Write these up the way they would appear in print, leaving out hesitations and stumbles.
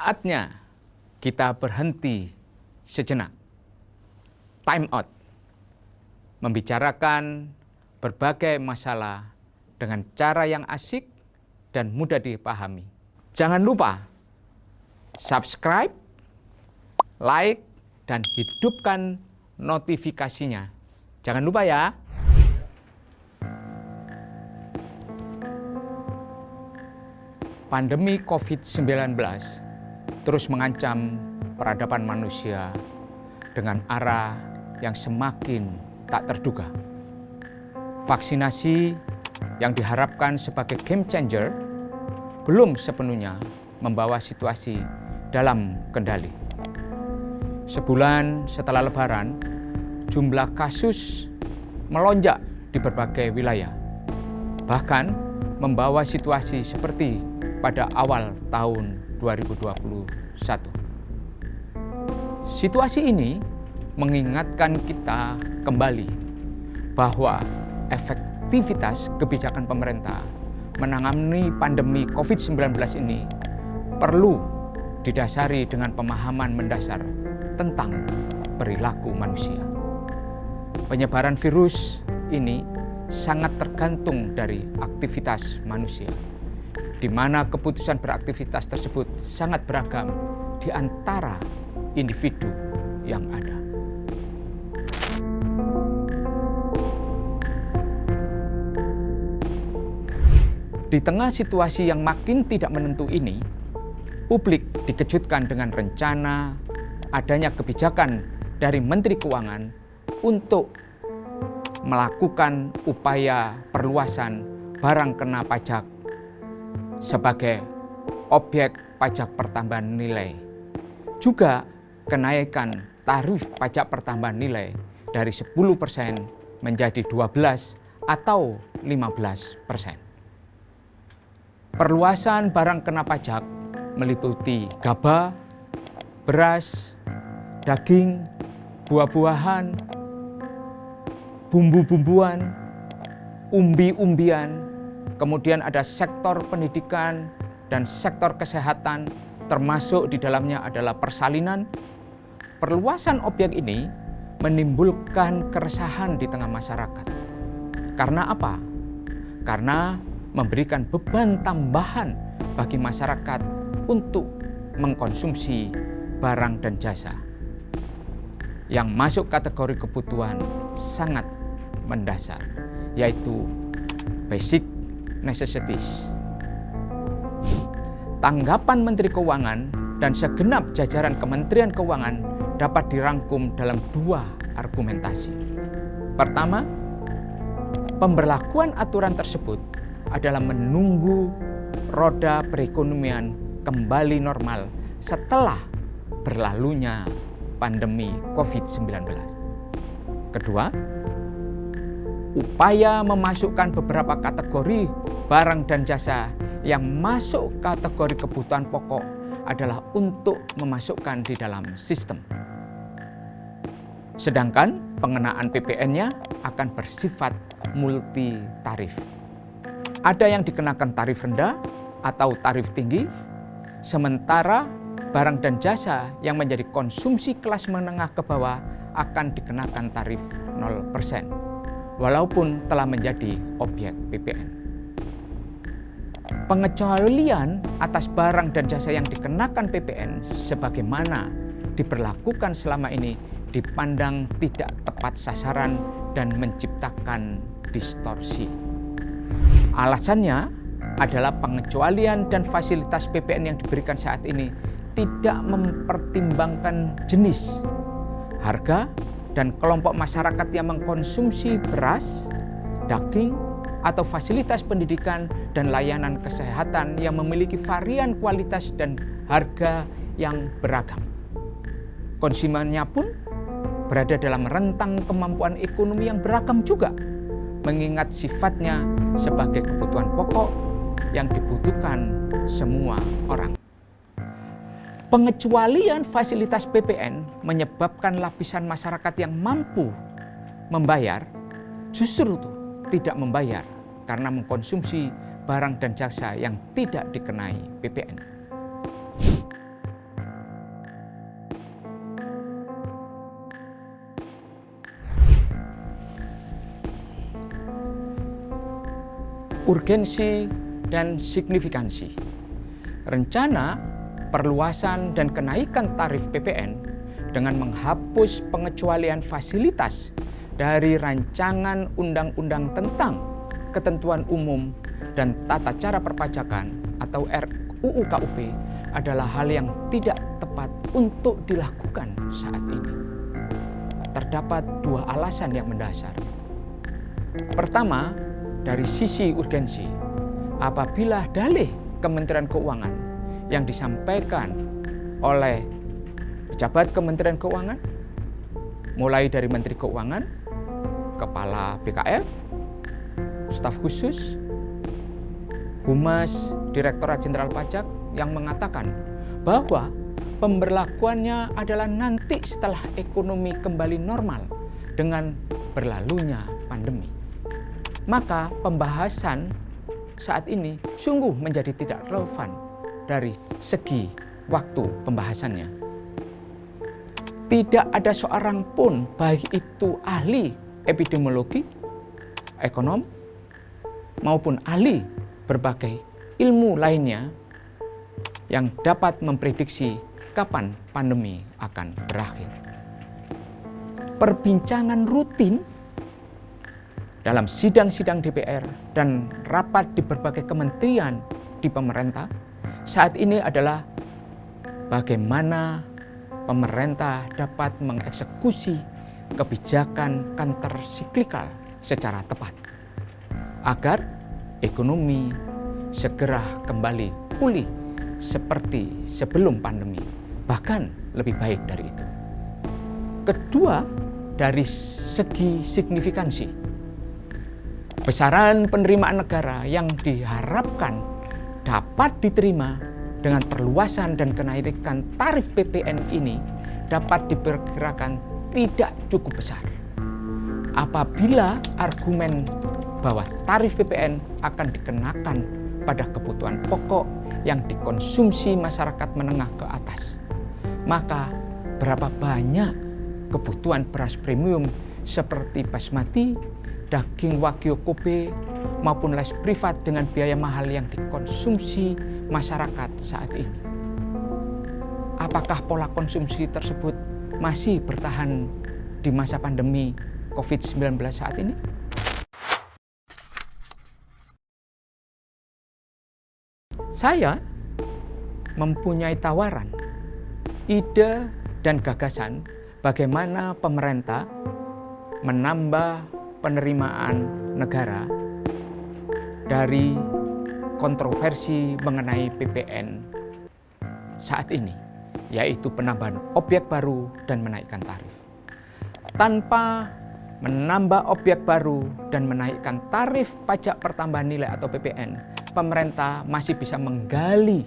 Saatnya kita berhenti sejenak, time out, membicarakan berbagai masalah dengan cara yang asik dan mudah dipahami. Jangan lupa subscribe, like, dan hidupkan notifikasinya. Jangan lupa ya. Pandemi COVID-19 terus mengancam peradaban manusia dengan arah yang semakin tak terduga. Vaksinasi yang diharapkan sebagai game changer belum sepenuhnya membawa situasi dalam kendali. Sebulan setelah Lebaran, jumlah kasus melonjak di berbagai wilayah, bahkan membawa situasi seperti pada awal tahun 2021. Situasi ini mengingatkan kita kembali bahwa efektivitas kebijakan pemerintah menangani pandemi COVID-19 ini perlu didasari dengan pemahaman mendasar tentang perilaku manusia. Penyebaran virus ini sangat tergantung dari aktivitas manusia, di mana keputusan beraktivitas tersebut sangat beragam di antara individu yang ada. Di tengah situasi yang makin tidak menentu ini, publik dikejutkan dengan rencana adanya kebijakan dari Menteri Keuangan untuk melakukan upaya perluasan barang kena pajak sebagai objek pajak pertambahan nilai. Juga kenaikan tarif pajak pertambahan nilai dari 10% menjadi 12 atau 15%. Perluasan barang kena pajak meliputi gabah, beras, daging, buah-buahan, bumbu-bumbuan, umbi-umbian, kemudian ada sektor pendidikan dan sektor kesehatan, termasuk di dalamnya adalah persalinan. Perluasan objek ini menimbulkan keresahan di tengah masyarakat. Karena apa? Karena memberikan beban tambahan bagi masyarakat untuk mengkonsumsi barang dan jasa yang masuk kategori kebutuhan sangat mendasar, yaitu basic necessities. Tanggapan Menteri Keuangan dan segenap jajaran Kementerian Keuangan dapat dirangkum dalam dua argumentasi. Pertama, pemberlakuan aturan tersebut adalah menunggu roda perekonomian kembali normal setelah berlalunya pandemi COVID-19. Kedua, upaya memasukkan beberapa kategori barang dan jasa yang masuk kategori kebutuhan pokok adalah untuk memasukkan di dalam sistem. Sedangkan pengenaan PPN-nya akan bersifat multi tarif. Ada yang dikenakan tarif rendah atau tarif tinggi, sementara barang dan jasa yang menjadi konsumsi kelas menengah ke bawah akan dikenakan tarif 0%, walaupun telah menjadi objek PPN. Pengecualian atas barang dan jasa yang dikenakan PPN sebagaimana diberlakukan selama ini dipandang tidak tepat sasaran dan menciptakan distorsi. Alasannya adalah pengecualian dan fasilitas PPN yang diberikan saat ini tidak mempertimbangkan jenis, harga, dan kelompok masyarakat yang mengkonsumsi beras, daging, atau fasilitas pendidikan dan layanan kesehatan yang memiliki varian kualitas dan harga yang beragam. Konsumennya pun berada dalam rentang kemampuan ekonomi yang beragam juga, mengingat sifatnya sebagai kebutuhan pokok yang dibutuhkan semua orang. Pengecualian fasilitas PPN menyebabkan lapisan masyarakat yang mampu membayar justru tidak membayar karena mengkonsumsi barang dan jasa yang tidak dikenai PPN. urgensi dan signifikansi. Rencana perluasan dan kenaikan tarif PPN dengan menghapus pengecualian fasilitas dari rancangan undang-undang tentang ketentuan umum dan tata cara perpajakan atau RUU KUP adalah hal yang tidak tepat untuk dilakukan saat ini. Terdapat dua alasan yang mendasar. Pertama, dari sisi urgensi, apabila dalih Kementerian Keuangan yang disampaikan oleh pejabat Kementerian Keuangan, mulai dari Menteri Keuangan, Kepala BKF, staf khusus, Humas Direktorat Jenderal Pajak yang mengatakan bahwa pemberlakuannya adalah nanti setelah ekonomi kembali normal dengan berlalunya pandemi. Maka pembahasan saat ini sungguh menjadi tidak relevan dari segi waktu pembahasannya. Tidak ada seorang pun, baik itu ahli epidemiologi, ekonom, maupun ahli berbagai ilmu lainnya yang dapat memprediksi kapan pandemi akan berakhir. Perbincangan rutin dalam sidang-sidang DPR dan rapat di berbagai kementerian di pemerintah saat ini adalah bagaimana pemerintah dapat mengeksekusi kebijakan countercyclical secara tepat agar ekonomi segera kembali pulih seperti sebelum pandemi, bahkan lebih baik dari itu. Kedua, dari segi signifikansi, besaran penerimaan negara yang diharapkan dapat diterima dengan perluasan dan kenaikan tarif PPN ini dapat diperkirakan tidak cukup besar. Apabila argumen bahwa tarif PPN akan dikenakan pada kebutuhan pokok yang dikonsumsi masyarakat menengah ke atas, maka berapa banyak kebutuhan beras premium seperti basmati, daging wagyu Kobe, maupun les privat dengan biaya mahal yang dikonsumsi masyarakat saat ini. Apakah pola konsumsi tersebut masih bertahan di masa pandemi COVID-19 saat ini? Saya mempunyai tawaran, ide dan gagasan bagaimana pemerintah menambah penerimaan negara dari kontroversi mengenai PPN saat ini, yaitu penambahan objek baru dan menaikkan tarif. Tanpa menambah objek baru dan menaikkan tarif pajak pertambahan nilai atau PPN, pemerintah masih bisa menggali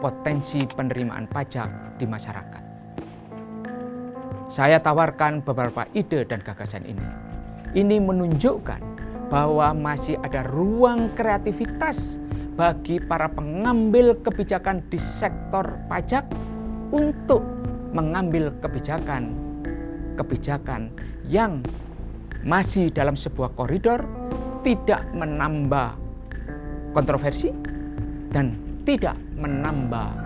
potensi penerimaan pajak di masyarakat. Saya tawarkan beberapa ide dan gagasan ini. Ini menunjukkan bahwa masih ada ruang kreativitas bagi para pengambil kebijakan di sektor pajak untuk mengambil kebijakan yang masih dalam sebuah koridor, tidak menambah kontroversi dan tidak menambah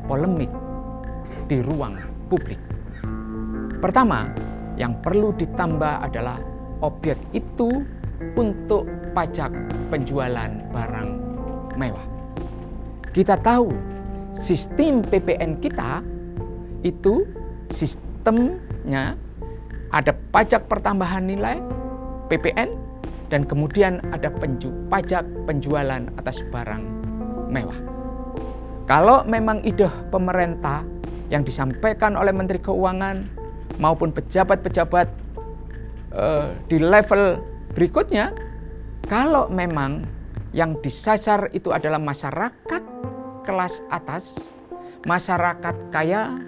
polemik di ruang publik. Pertama, yang perlu ditambah adalah objek itu untuk pajak penjualan barang mewah. Kita tahu sistem PPN kita itu sistemnya ada pajak pertambahan nilai PPN dan kemudian ada pajak penjualan atas barang mewah. Kalau memang ide pemerintah yang disampaikan oleh Menteri Keuangan maupun pejabat-pejabat di level berikutnya, kalau memang yang disasar itu adalah masyarakat kelas atas, masyarakat kaya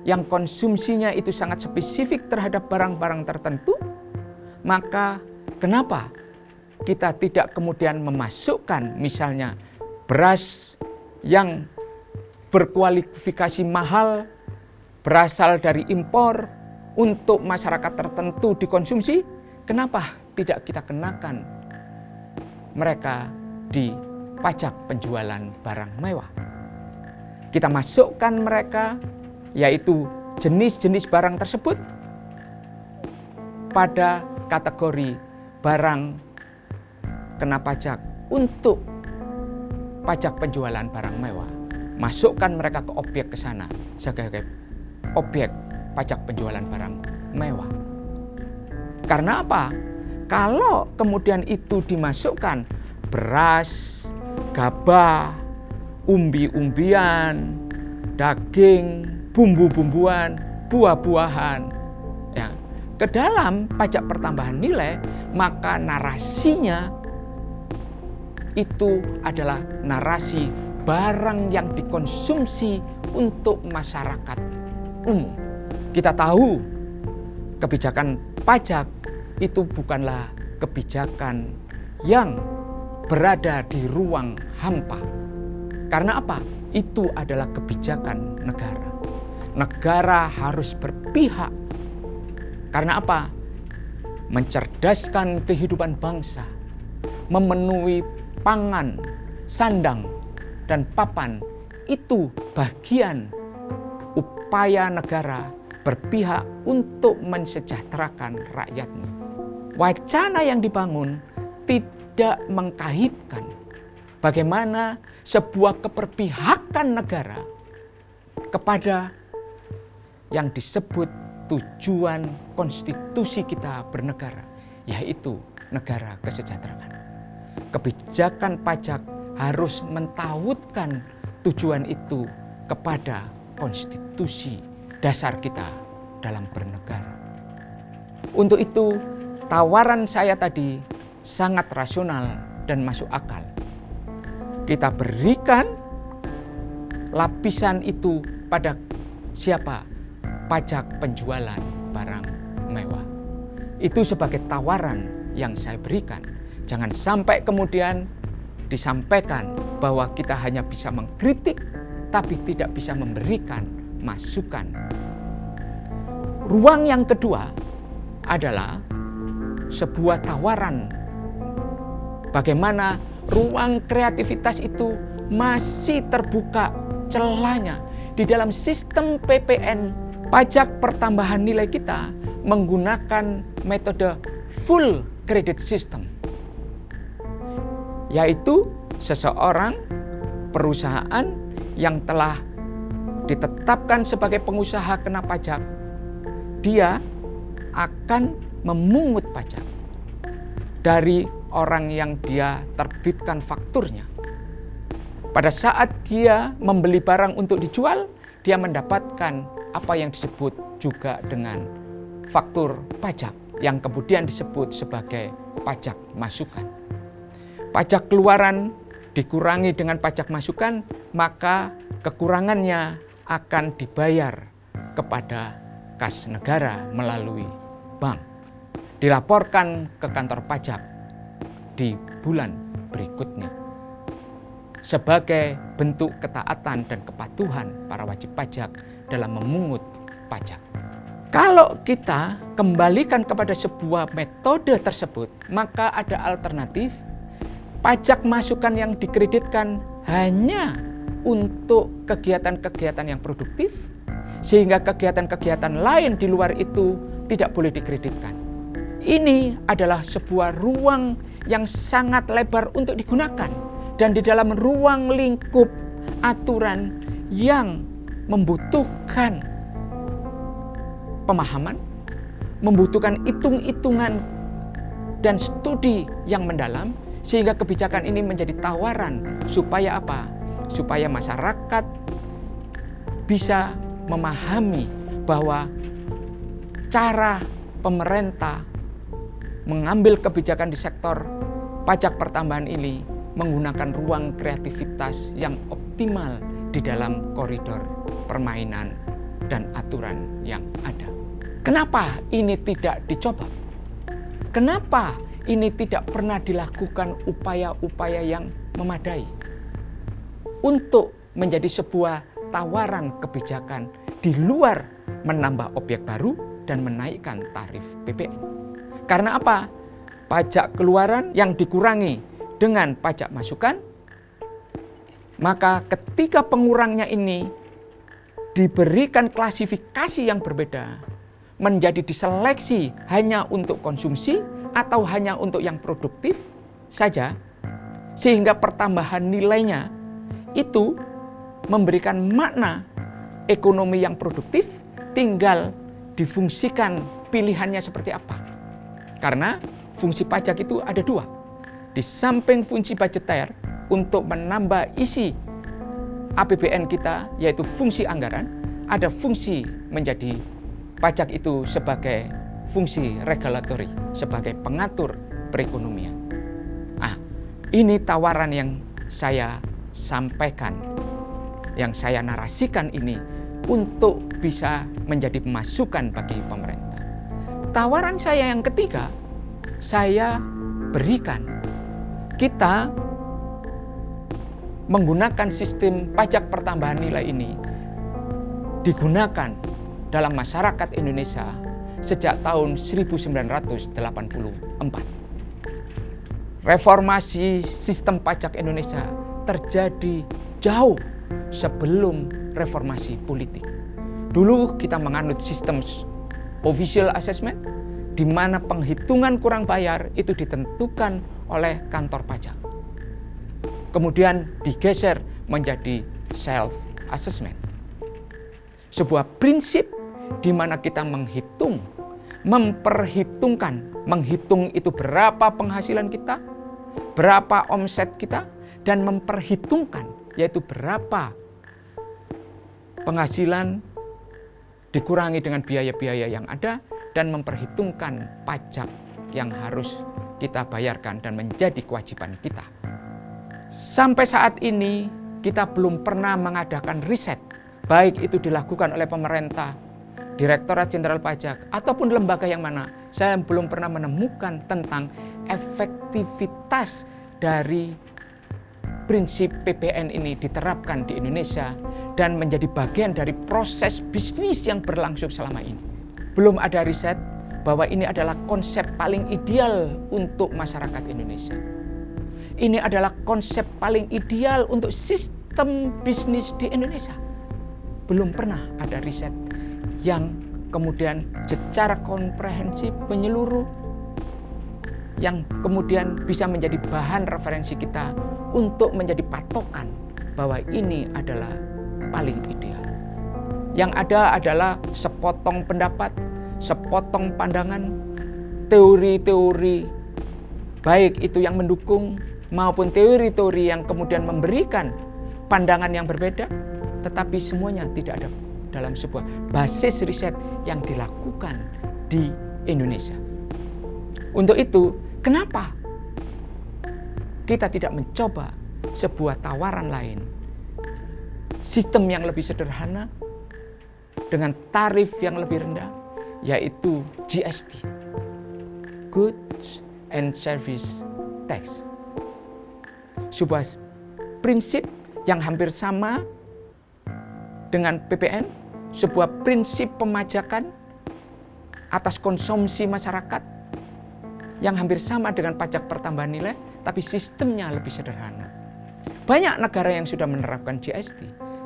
yang konsumsinya itu sangat spesifik terhadap barang-barang tertentu, maka kenapa kita tidak kemudian memasukkan misalnya beras yang berkualifikasi mahal, berasal dari impor untuk masyarakat tertentu dikonsumsi? Kenapa tidak kita kenakan mereka di pajak penjualan barang mewah. Kita masukkan mereka, yaitu jenis-jenis barang tersebut, pada kategori barang kena pajak untuk pajak penjualan barang mewah. Masukkan mereka ke objek ke sana sebagai objek pajak penjualan barang mewah. Karena apa? Kalau kemudian itu dimasukkan beras, gabah, umbi-umbian, daging, bumbu-bumbuan, buah-buahan, ya, ke dalam pajak pertambahan nilai, maka narasinya itu adalah narasi barang yang dikonsumsi untuk masyarakat umum. Kita tahu kebijakan pajak itu bukanlah kebijakan yang berada di ruang hampa. Karena apa? Itu adalah kebijakan negara. Negara harus berpihak. Karena apa? Mencerdaskan kehidupan bangsa, memenuhi pangan, sandang, dan papan, itu bagian upaya negara berpihak untuk mensejahterakan rakyatnya. Wacana yang dibangun tidak mengkaitkan bagaimana sebuah keberpihakan negara kepada yang disebut tujuan konstitusi kita bernegara, yaitu negara kesejahteraan. Kebijakan pajak harus mentautkan tujuan itu kepada konstitusi dasar kita dalam bernegara. Untuk itu, tawaran saya tadi sangat rasional dan masuk akal. Kita berikan lapisan itu pada siapa? Pajak penjualan barang mewah. Itu sebagai tawaran yang saya berikan. Jangan sampai kemudian disampaikan bahwa kita hanya bisa mengkritik tapi tidak bisa memberikan masukan. Ruang yang kedua adalah sebuah tawaran bagaimana ruang kreativitas itu masih terbuka celahnya di dalam sistem PPN pajak pertambahan nilai kita menggunakan metode full credit system, yaitu seseorang perusahaan yang telah ditetapkan sebagai pengusaha kena pajak, dia akan memungut pajak dari orang yang dia terbitkan fakturnya. Pada saat dia membeli barang untuk dijual, dia mendapatkan apa yang disebut juga dengan faktur pajak, yang kemudian disebut sebagai pajak masukan. Pajak keluaran dikurangi dengan pajak masukan, maka kekurangannya akan dibayar kepada kas negara melalui bank. Dilaporkan ke kantor pajak di bulan berikutnya. Sebagai bentuk ketaatan dan kepatuhan para wajib pajak dalam memungut pajak. Kalau kita kembalikan kepada sebuah metode tersebut, maka ada alternatif. Pajak masukan yang dikreditkan hanya untuk kegiatan-kegiatan yang produktif, sehingga kegiatan-kegiatan lain di luar itu tidak boleh dikreditkan. Ini adalah sebuah ruang yang sangat lebar untuk digunakan, dan di dalam ruang lingkup aturan yang membutuhkan pemahaman, membutuhkan hitung-hitungan dan studi yang mendalam, sehingga kebijakan ini menjadi tawaran supaya apa? Supaya masyarakat bisa memahami bahwa cara pemerintah mengambil kebijakan di sektor pajak pertambahan ini menggunakan ruang kreativitas yang optimal di dalam koridor permainan dan aturan yang ada. Kenapa ini tidak dicoba? Kenapa ini tidak pernah dilakukan upaya-upaya yang memadai untuk menjadi sebuah tawaran kebijakan di luar menambah objek baru dan menaikkan tarif PPN? Karena apa? Pajak keluaran yang dikurangi dengan pajak masukan, maka ketika pengurangnya ini diberikan klasifikasi yang berbeda, menjadi diseleksi hanya untuk konsumsi atau hanya untuk yang produktif saja, sehingga pertambahan nilainya itu memberikan makna ekonomi yang produktif, tinggal difungsikan pilihannya seperti apa. Karena fungsi pajak itu ada dua. Di samping fungsi budgeter untuk menambah isi APBN kita, yaitu fungsi anggaran, ada fungsi menjadi pajak itu sebagai fungsi regulatory, sebagai pengatur perekonomian. Ini tawaran yang saya sampaikan, yang saya narasikan ini untuk bisa menjadi masukan bagi pemerintah. Tawaran saya yang ketiga, saya berikan. Kita menggunakan sistem pajak pertambahan nilai ini digunakan dalam masyarakat Indonesia sejak tahun 1984. Reformasi sistem pajak Indonesia terjadi jauh sebelum reformasi politik. Dulu kita menganut sistem official assessment, di mana penghitungan kurang bayar itu ditentukan oleh kantor pajak. Kemudian digeser menjadi self assessment. Sebuah prinsip di mana kita menghitung itu berapa penghasilan kita, berapa omset kita, dan memperhitungkan yaitu berapa penghasilan dikurangi dengan biaya-biaya yang ada, dan memperhitungkan pajak yang harus kita bayarkan dan menjadi kewajiban kita. Sampai saat ini kita belum pernah mengadakan riset, baik itu dilakukan oleh pemerintah, Direktorat Jenderal Pajak, ataupun lembaga yang mana. Saya belum pernah menemukan tentang efektivitas dari prinsip PPN ini diterapkan di Indonesia dan menjadi bagian dari proses bisnis yang berlangsung selama ini. Belum ada riset bahwa ini adalah konsep paling ideal untuk masyarakat Indonesia. Ini adalah konsep paling ideal untuk sistem bisnis di Indonesia. Belum pernah ada riset yang kemudian secara komprehensif menyeluruh, yang kemudian bisa menjadi bahan referensi kita untuk menjadi patokan bahwa ini adalah paling ideal. Yang ada adalah sepotong pendapat, sepotong pandangan, teori-teori, baik itu yang mendukung maupun teori-teori yang kemudian memberikan pandangan yang berbeda, tetapi semuanya tidak ada dalam sebuah basis riset yang dilakukan di Indonesia. Untuk itu, kenapa kita tidak mencoba sebuah tawaran lain, sistem yang lebih sederhana dengan tarif yang lebih rendah, yaitu GST, Goods and Service Tax. Sebuah prinsip yang hampir sama dengan PPN, sebuah prinsip pemajakan atas konsumsi masyarakat yang hampir sama dengan pajak pertambahan nilai, tapi sistemnya lebih sederhana. Banyak negara yang sudah menerapkan GST,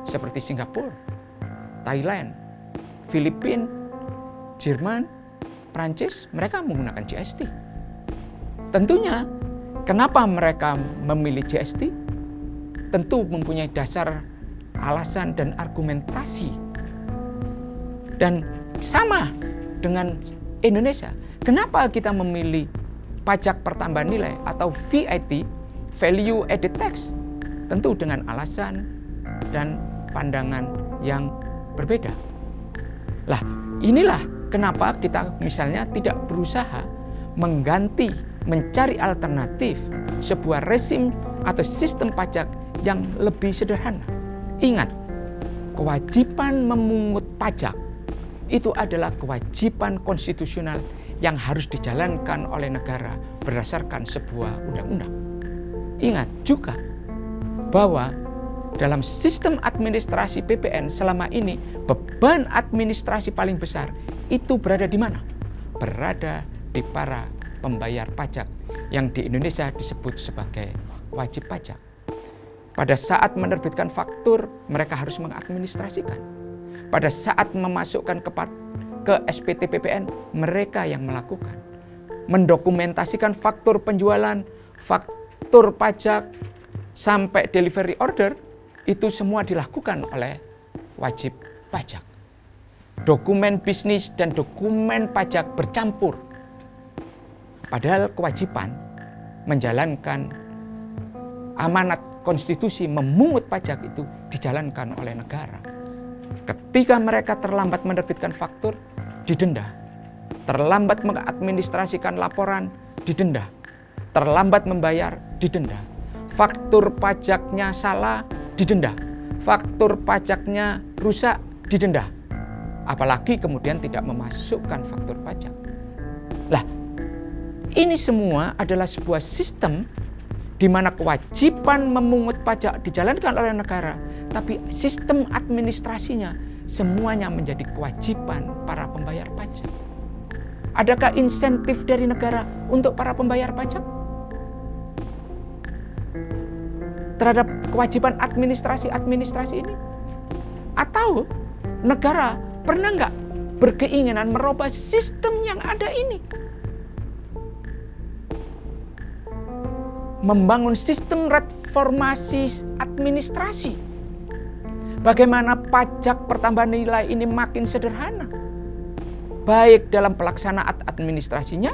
seperti Singapura, Thailand, Filipina, Jerman, Prancis, mereka menggunakan GST. Tentunya, kenapa mereka memilih GST? Tentu mempunyai dasar alasan dan argumentasi. Dan sama dengan Indonesia. Kenapa kita memilih pajak pertambahan nilai atau VAT, Value Added Tax? Tentu dengan alasan dan pandangan yang berbeda. Lah, inilah kenapa kita misalnya tidak berusaha mengganti, mencari alternatif sebuah rezim atau sistem pajak yang lebih sederhana. Ingat, kewajiban memungut pajak itu adalah kewajiban konstitusional yang harus dijalankan oleh negara berdasarkan sebuah undang-undang. Ingat juga bahwa dalam sistem administrasi PPN selama ini beban administrasi paling besar itu berada di mana? Berada di para pembayar pajak yang di Indonesia disebut sebagai wajib pajak. Pada saat menerbitkan faktur, mereka harus mengadministrasikan. Pada saat memasukkan ke SPT PPN, mereka yang melakukan. Mendokumentasikan faktur penjualan, faktur pajak, sampai delivery order, itu semua dilakukan oleh wajib pajak. Dokumen bisnis dan dokumen pajak bercampur. Padahal kewajiban menjalankan amanat konstitusi memungut pajak itu dijalankan oleh negara. Ketika mereka terlambat menerbitkan faktur, didenda. Terlambat mengadministrasikan laporan, didenda. Terlambat membayar, didenda. Faktur pajaknya salah, didenda. Faktur pajaknya rusak, didenda. Apalagi kemudian tidak memasukkan faktur pajak. Lah, ini semua adalah sebuah sistem di mana kewajiban memungut pajak dijalankan oleh negara, tapi sistem administrasinya semuanya menjadi kewajiban para pembayar pajak. Adakah insentif dari negara untuk para pembayar pajak terhadap kewajiban administrasi ini? Atau negara pernah nggak berkeinginan merubah sistem yang ada ini? Membangun sistem reformasi administrasi. Bagaimana pajak pertambahan nilai ini makin sederhana. Baik dalam pelaksanaan administrasinya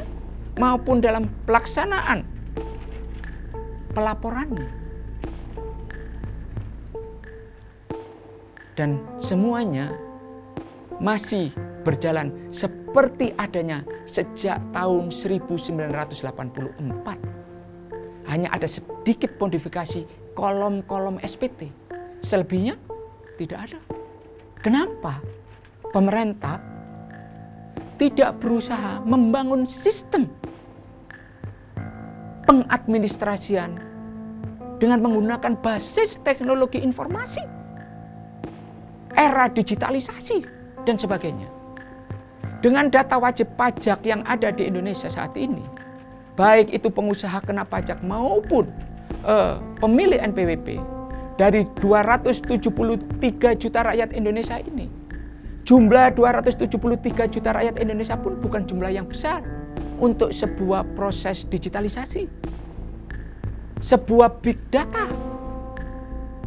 maupun dalam pelaksanaan pelaporannya. Dan semuanya masih berjalan seperti adanya sejak tahun 1984. Hanya ada sedikit modifikasi kolom-kolom SPT. Selebihnya tidak ada. Kenapa pemerintah tidak berusaha membangun sistem pengadministrasian dengan menggunakan basis teknologi informasi, era digitalisasi, dan sebagainya? Dengan data wajib pajak yang ada di Indonesia saat ini, baik itu pengusaha kena pajak maupun pemilik NPWP, dari 273 juta rakyat Indonesia ini, jumlah 273 juta rakyat Indonesia pun bukan jumlah yang besar untuk sebuah proses digitalisasi, sebuah big data,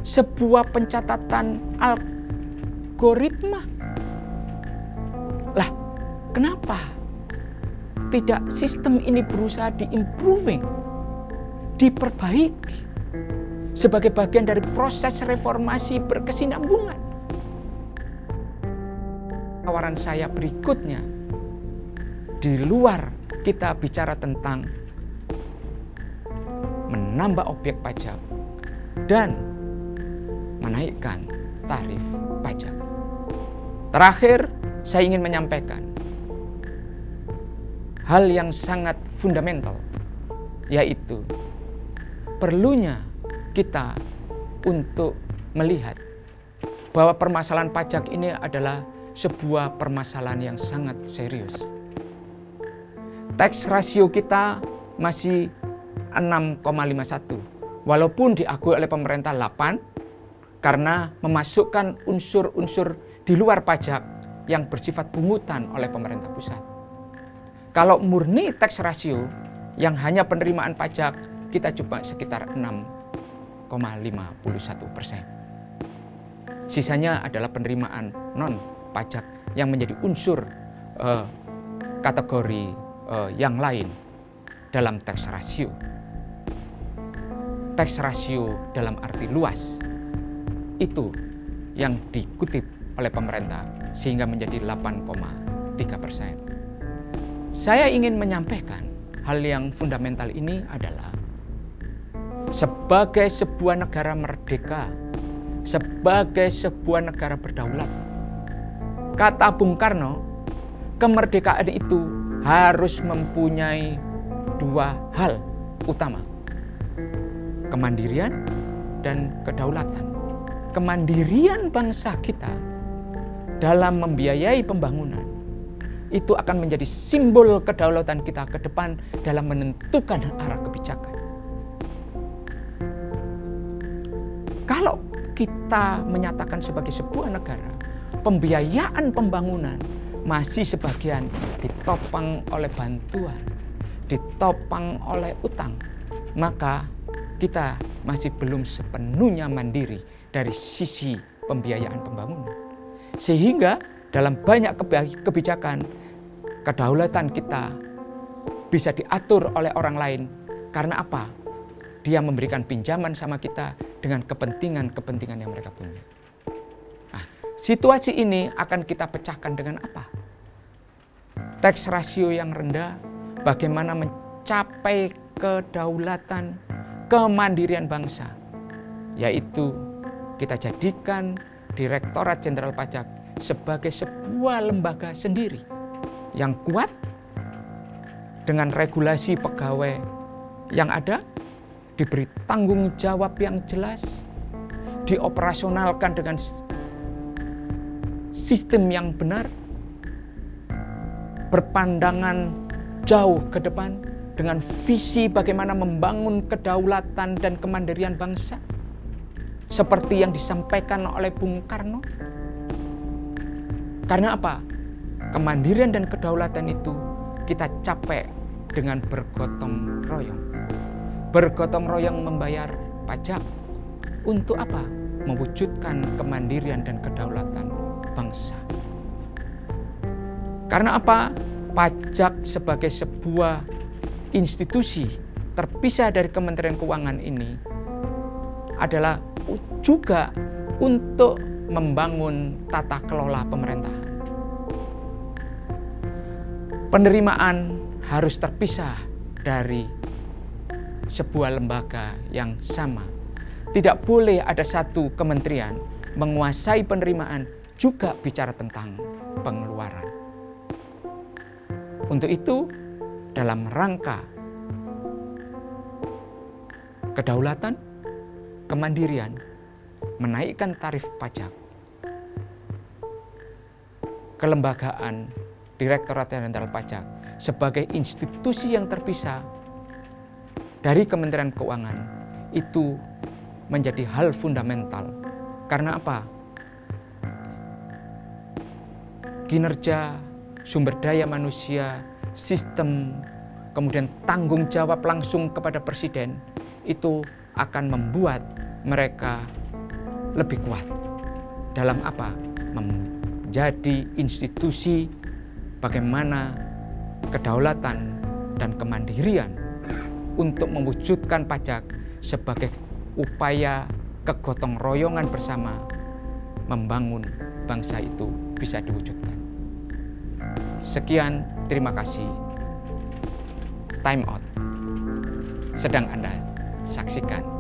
sebuah pencatatan algoritma. Lah, kenapa tidak sistem ini berusaha di-improving, diperbaiki sebagai bagian dari proses reformasi berkesinambungan? Tawaran saya berikutnya, di luar kita bicara tentang menambah objek pajak dan menaikkan tarif pajak. Terakhir, saya ingin menyampaikan hal yang sangat fundamental, yaitu perlunya kita untuk melihat bahwa permasalahan pajak ini adalah sebuah permasalahan yang sangat serius. Tax ratio kita masih 6,51, walaupun diakui oleh pemerintah 8 karena memasukkan unsur-unsur di luar pajak yang bersifat pungutan oleh pemerintah pusat. Kalau murni tax ratio yang hanya penerimaan pajak, kita cuma sekitar 6,51%. Sisanya adalah penerimaan non pajak yang menjadi unsur kategori yang lain dalam tax ratio. Tax ratio dalam arti luas itu yang dikutip oleh pemerintah sehingga menjadi 8,3%. Saya ingin menyampaikan hal yang fundamental ini adalah sebagai sebuah negara merdeka, sebagai sebuah negara berdaulat, kata Bung Karno, kemerdekaan itu harus mempunyai dua hal utama: kemandirian dan kedaulatan. Kemandirian bangsa kita dalam membiayai pembangunan, itu akan menjadi simbol kedaulatan kita ke depan dalam menentukan arah kebijakan. Kalau kita menyatakan sebagai sebuah negara, pembiayaan pembangunan masih sebagian ditopang oleh bantuan, ditopang oleh utang, maka kita masih belum sepenuhnya mandiri dari sisi pembiayaan pembangunan. Sehingga dalam banyak kebijakan, kedaulatan kita bisa diatur oleh orang lain. Karena apa? Dia memberikan pinjaman sama kita dengan kepentingan-kepentingan yang mereka punya. Nah, situasi ini akan kita pecahkan dengan apa? Tax ratio yang rendah, bagaimana mencapai kedaulatan, kemandirian bangsa, yaitu kita jadikan Direktorat Jenderal Pajak sebagai sebuah lembaga sendiri yang kuat dengan regulasi pegawai yang ada, diberi tanggung jawab yang jelas, dioperasionalkan dengan sistem yang benar, berpandangan jauh ke depan dengan visi bagaimana membangun kedaulatan dan kemandirian bangsa seperti yang disampaikan oleh Bung Karno. Karena apa? Kemandirian dan kedaulatan itu kita capai dengan bergotong royong. Bergotong royong membayar pajak untuk apa? Mewujudkan kemandirian dan kedaulatan bangsa. Karena apa? Pajak sebagai sebuah institusi terpisah dari Kementerian Keuangan ini adalah juga untuk membangun tata kelola pemerintahan. Penerimaan harus terpisah dari sebuah lembaga yang sama. Tidak boleh ada satu kementerian menguasai penerimaan juga bicara tentang pengeluaran. Untuk itu, dalam rangka kedaulatan, kemandirian, menaikkan tarif pajak, kelembagaan Direktorat Jenderal Pajak sebagai institusi yang terpisah dari Kementerian Keuangan itu menjadi hal fundamental. Karena apa? Kinerja, sumber daya manusia, sistem, kemudian tanggung jawab langsung kepada Presiden itu akan membuat mereka lebih kuat dalam apa? Menjadi institusi bagaimana kedaulatan dan kemandirian untuk mewujudkan pajak sebagai upaya kegotong royongan bersama membangun bangsa itu bisa diwujudkan. Sekian, terima kasih. Time out. Sedang Anda saksikan